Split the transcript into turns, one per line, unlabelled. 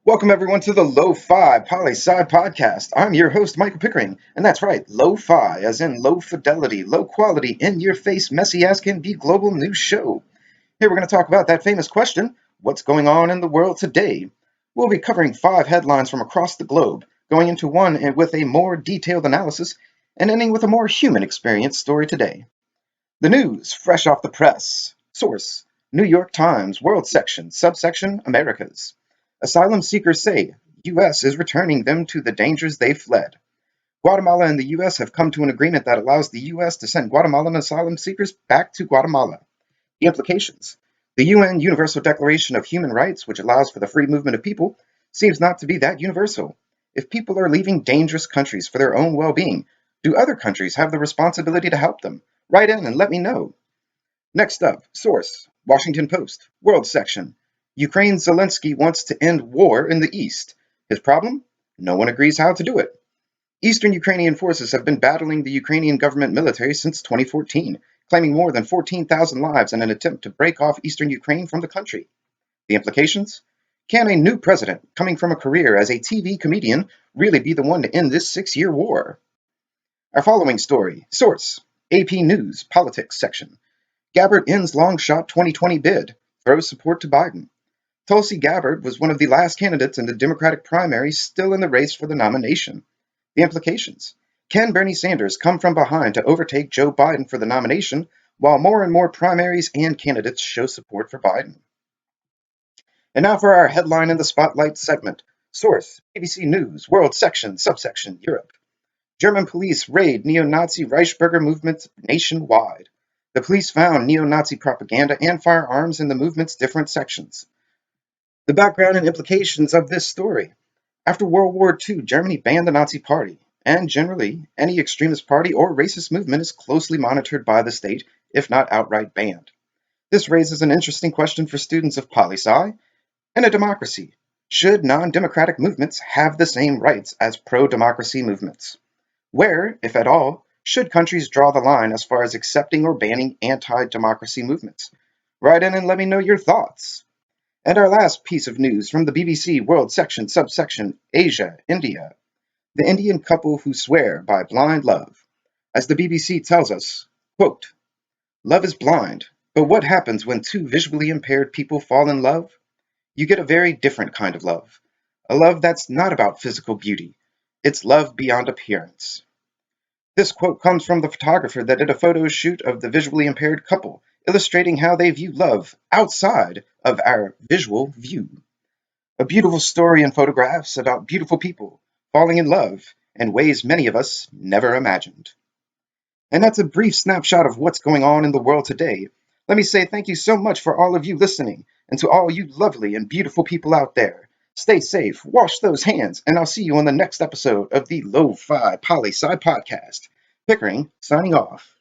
Welcome everyone to the Lofi Poli Sci podcast. I'm your host Michael Pickering, and that's right, Lo-Fi, as in low fidelity, low quality, in your face, messy as can be global news show. Here we're going to talk about that famous question, what's going on in the world today? We'll be covering 5 headlines from across the globe, going into one with a more detailed analysis, and ending with a more human experience story today. The news, fresh off the press. Source, New York Times, World Section, Subsection, Americas. Asylum seekers say U.S. is returning them to the dangers they fled. Guatemala and the U.S. have come to an agreement that allows the U.S. to send Guatemalan asylum seekers back to Guatemala. The implications. The UN Universal Declaration of Human Rights, which allows for the free movement of people, seems not to be that universal. If people are leaving dangerous countries for their own well-being, do other countries have the responsibility to help them? Write in and let me know. Next up, source, Washington Post, World Section. Ukraine Zelensky wants to end war in the East. His problem? No one agrees how to do it. Eastern Ukrainian forces have been battling the Ukrainian government military since 2014, claiming more than 14,000 lives in an attempt to break off eastern Ukraine from the country. The implications? Can a new president, coming from a career as a TV comedian, really be the one to end this 6-year war? Our following story, source, AP News, Politics section. Gabbard ends long shot 2020 bid, throws support to Biden. Tulsi Gabbard was one of the last candidates in the Democratic primary still in the race for the nomination. The implications. Can Bernie Sanders come from behind to overtake Joe Biden for the nomination, while more and more primaries and candidates show support for Biden? And now for our headline in the Spotlight segment. Source, BBC News, World Section, Subsection, Europe. German police raid neo-Nazi Reichsbürger movement nationwide. The police found neo-Nazi propaganda and firearms in the movement's different sections. The background and implications of this story. After World War II, Germany banned the Nazi Party, and generally, any extremist party or racist movement is closely monitored by the state, if not outright banned. This raises an interesting question for students of poli sci. In a democracy, should non-democratic movements have the same rights as pro-democracy movements? Where, if at all, should countries draw the line as far as accepting or banning anti-democracy movements? Write in and let me know your thoughts. And our last piece of news from the BBC World Section, Subsection, Asia, India. The Indian couple who swear by blind love. As the BBC tells us, quote, love is blind, but what happens when two visually impaired people fall in love? You get a very different kind of love. A love that's not about physical beauty. It's love beyond appearance. This quote comes from the photographer that did a photo shoot of the visually impaired couple, illustrating how they view love outside of our visual view. A beautiful story in photographs about beautiful people falling in love in ways many of us never imagined. And that's a brief snapshot of what's going on in the world today. Let me say thank you so much for all of you listening, and to all you lovely and beautiful people out there. Stay safe, wash those hands, and I'll see you on the next episode of the Lo-Fi Poli Sci podcast. Pickering, signing off.